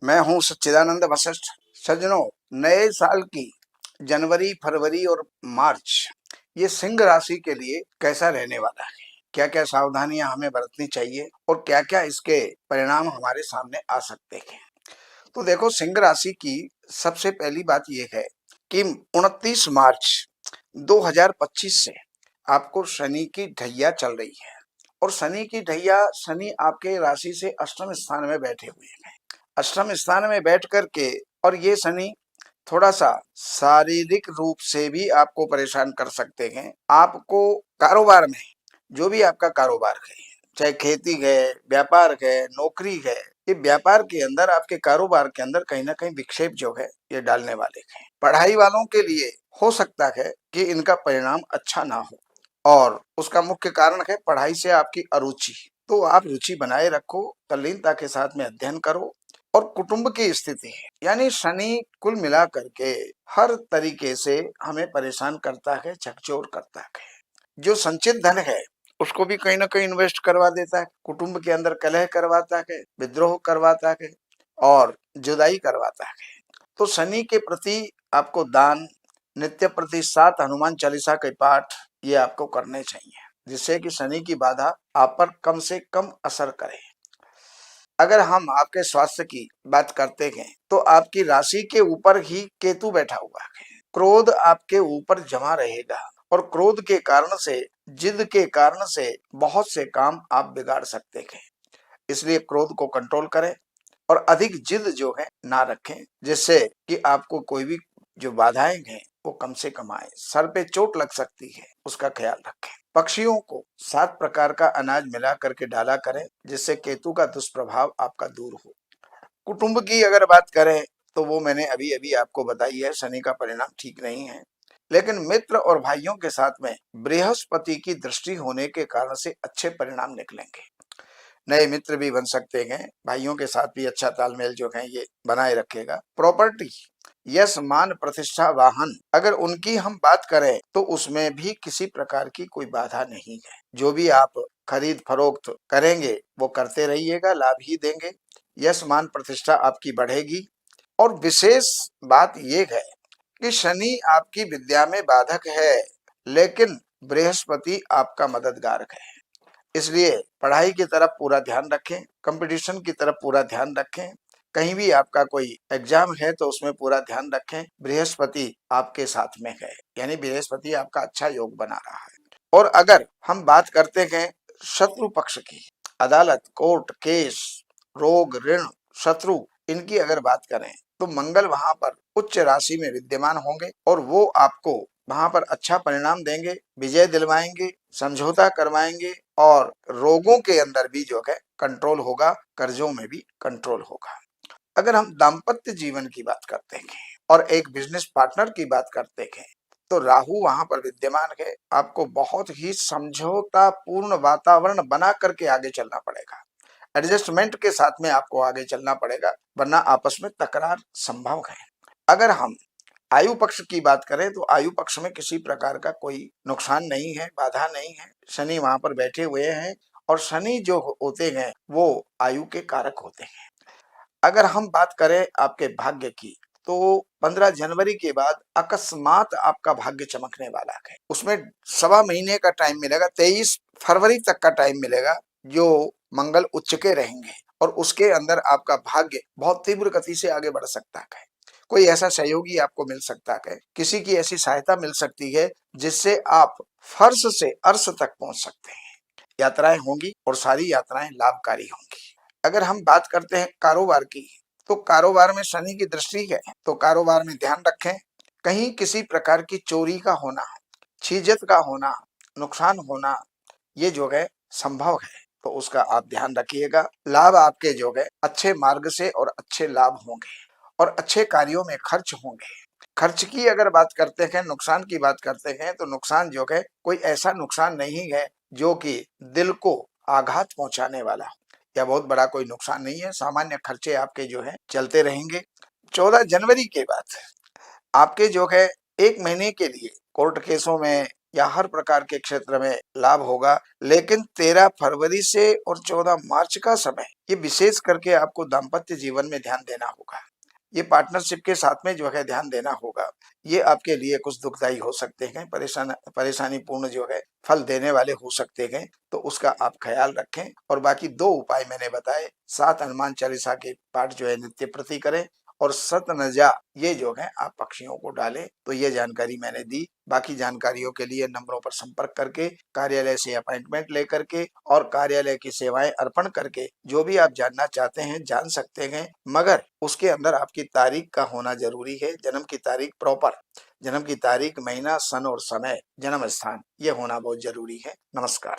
मैं हूं सच्चिदानंद वशिष्ठ। सज्जनों, नए साल की जनवरी, फरवरी और मार्च ये सिंह राशि के लिए कैसा रहने वाला है, क्या क्या सावधानियां हमें बरतनी चाहिए और क्या क्या इसके परिणाम हमारे सामने आ सकते हैं। तो देखो, सिंह राशि की सबसे पहली बात यह है कि 29 मार्च 2025 से आपको शनि की ढैया चल रही है। और शनि की ढैया, शनि आपके राशि से अष्टम स्थान में बैठे हुए हैं। अष्टम स्थान में बैठ करके, और ये शनि थोड़ा सा शारीरिक रूप से भी आपको परेशान कर सकते हैं। आपको कारोबार में, जो भी आपका कारोबार है, चाहे खेती है, व्यापार है, नौकरी है, ये व्यापार के अंदर, आपके कारोबार के अंदर कहीं ना कहीं विक्षेप जो है ये डालने वाले हैं। पढ़ाई वालों के लिए हो सकता है कि इनका परिणाम अच्छा ना हो, और उसका मुख्य कारण है पढ़ाई से आपकी अरुचि। तो आप रुचि बनाए रखो, तल्लीनता के साथ में अध्ययन करो। और कुटुंब की स्थिति है, यानी शनि कुल मिला करके हर तरीके से हमें परेशान करता है, झकझोर करता है। जो संचित धन है उसको भी कहीं ना कहीं इन्वेस्ट करवा देता है, कुटुंब के अंदर कलह करवाता है, विद्रोह करवाता है और जुदाई करवाता है। तो शनि के प्रति आपको दान, नित्य प्रति 7 हनुमान चालीसा के पाठ ये आपको करने चाहिए, जिससे कि शनि की बाधा आप पर कम से कम असर करे। अगर हम आपके स्वास्थ्य की बात करते हैं तो आपकी राशि के ऊपर ही केतु बैठा हुआ है। क्रोध आपके ऊपर जमा रहेगा, और क्रोध के कारण से, जिद के कारण से बहुत से काम आप बिगाड़ सकते हैं। इसलिए क्रोध को कंट्रोल करें और अधिक जिद जो है ना रखें, जिससे कि आपको कोई भी जो बाधाएं हैं वो कम से कम आए। सर पे चोट लग सकती है, उसका ख्याल रखें। पक्षियों को 7 प्रकार का अनाज मिला करके डाला करें, जिससे केतु का दुष्प्रभाव आपका दूर हो। कुटुंब की अगर बात करें तो वो मैंने अभी अभी आपको बताई है, शनि का परिणाम ठीक नहीं है। लेकिन मित्र और भाइयों के साथ में बृहस्पति की दृष्टि होने के कारण से अच्छे परिणाम निकलेंगे। नए मित्र भी बन सकते हैं, भाइयों के साथ भी अच्छा तालमेल जो है ये बनाए रखेगा। प्रॉपर्टी, यश, मान, प्रतिष्ठा, वाहन, अगर उनकी हम बात करें तो उसमें भी किसी प्रकार की कोई बाधा नहीं है। जो भी आप खरीद फरोख्त करेंगे वो करते रहिएगा, लाभ ही देंगे। यश, मान, प्रतिष्ठा आपकी बढ़ेगी। और विशेष बात ये है कि शनि आपकी विद्या में बाधक है, लेकिन बृहस्पति आपका मददगार है। इसलिए पढ़ाई की तरफ पूरा ध्यान रखें, कंपटीशन की तरफ पूरा ध्यान रखें। कहीं भी आपका कोई एग्जाम है तो उसमें पूरा ध्यान रखें। बृहस्पति आपके साथ में है, यानी बृहस्पति आपका अच्छा योग बना रहा है। और अगर हम बात करते हैं शत्रु पक्ष की, अदालत, कोर्ट, केस, रोग, ऋण, शत्रु, इनकी अगर बात करें तो मंगल वहां पर उच्च राशि में विद्यमान होंगे और वो आपको वहां पर अच्छा परिणाम देंगे, विजय दिलवाएंगे, समझौता करवाएंगे। और रोगों के अंदर भी जो है कंट्रोल होगा, कर्जों में भी कंट्रोल होगा। अगर हम दाम्पत्य जीवन की बात करते हैं और एक बिजनेस पार्टनर की बात करते हैं तो राहु वहां पर विद्यमान है। आपको बहुत ही समझौता पूर्ण वातावरण बना करके आगे चलना पड़ेगा, एडजस्टमेंट के साथ में आपको आगे चलना पड़ेगा, वरना आपस में तकरार संभव है। अगर हम आयु पक्ष की बात करें तो आयु पक्ष में किसी प्रकार का कोई नुकसान नहीं है, बाधा नहीं है। शनि वहां पर बैठे हुए हैं, और शनि जो होते हैं वो आयु के कारक होते हैं। अगर हम बात करें आपके भाग्य की तो 15 जनवरी के बाद अकस्मात आपका भाग्य चमकने वाला है। उसमें सवा महीने का टाइम मिलेगा, 23 फरवरी तक का टाइम मिलेगा, जो मंगल उच्च के रहेंगे। और उसके अंदर आपका भाग्य बहुत तीव्र गति से आगे बढ़ सकता है। कोई ऐसा सहयोगी आपको मिल सकता है, किसी की ऐसी सहायता मिल सकती है जिससे आप फर्श से अर्श तक पहुंच सकते हैं। यात्राएं होंगी और सारी यात्राएं लाभकारी होंगी। अगर हम बात करते हैं कारोबार की, तो कारोबार में शनि की दृष्टि है, तो कारोबार में ध्यान रखें। कहीं किसी प्रकार की चोरी का होना, छीजत का होना, नुकसान होना, ये जो है संभव है, तो उसका आप ध्यान रखिएगा। लाभ आपके जो है अच्छे मार्ग से और अच्छे लाभ होंगे, और अच्छे कार्यों में खर्च होंगे। खर्च की अगर बात करते हैं, नुकसान की बात करते हैं, तो नुकसान जो है कोई ऐसा नुकसान नहीं है जो कि दिल को आघात पहुंचाने वाला, या बहुत बड़ा कोई नुकसान नहीं है। सामान्य खर्चे आपके जो है चलते रहेंगे। 14 जनवरी के बाद आपके जो है 1 महीने के लिए कोर्ट केसों में, या हर प्रकार के क्षेत्र में लाभ होगा। लेकिन 13 फरवरी से और 14 मार्च का समय, ये विशेष करके आपको दाम्पत्य जीवन में ध्यान देना होगा। ये पार्टनरशिप के साथ में जो है ध्यान देना होगा। ये आपके लिए कुछ दुखदाई हो सकते हैं, परेशानी पूर्ण जो है फल देने वाले हो सकते हैं, तो उसका आप ख्याल रखें। और बाकी 2 उपाय मैंने बताए, 7 हनुमान चालीसा के पाठ जो है नित्य प्रति करें और सतनजा ये जो है आप पक्षियों को डालें। तो ये जानकारी मैंने दी। बाकी जानकारियों के लिए नंबरों पर संपर्क करके, कार्यालय से अपॉइंटमेंट लेकर के और कार्यालय की सेवाएं अर्पण करके जो भी आप जानना चाहते हैं जान सकते हैं। मगर उसके अंदर आपकी तारीख का होना जरूरी है, जन्म की तारीख प्रॉपर, जन्म की तारीख, महीना, सन और समय, जन्म स्थान, ये होना बहुत जरूरी है। नमस्कार।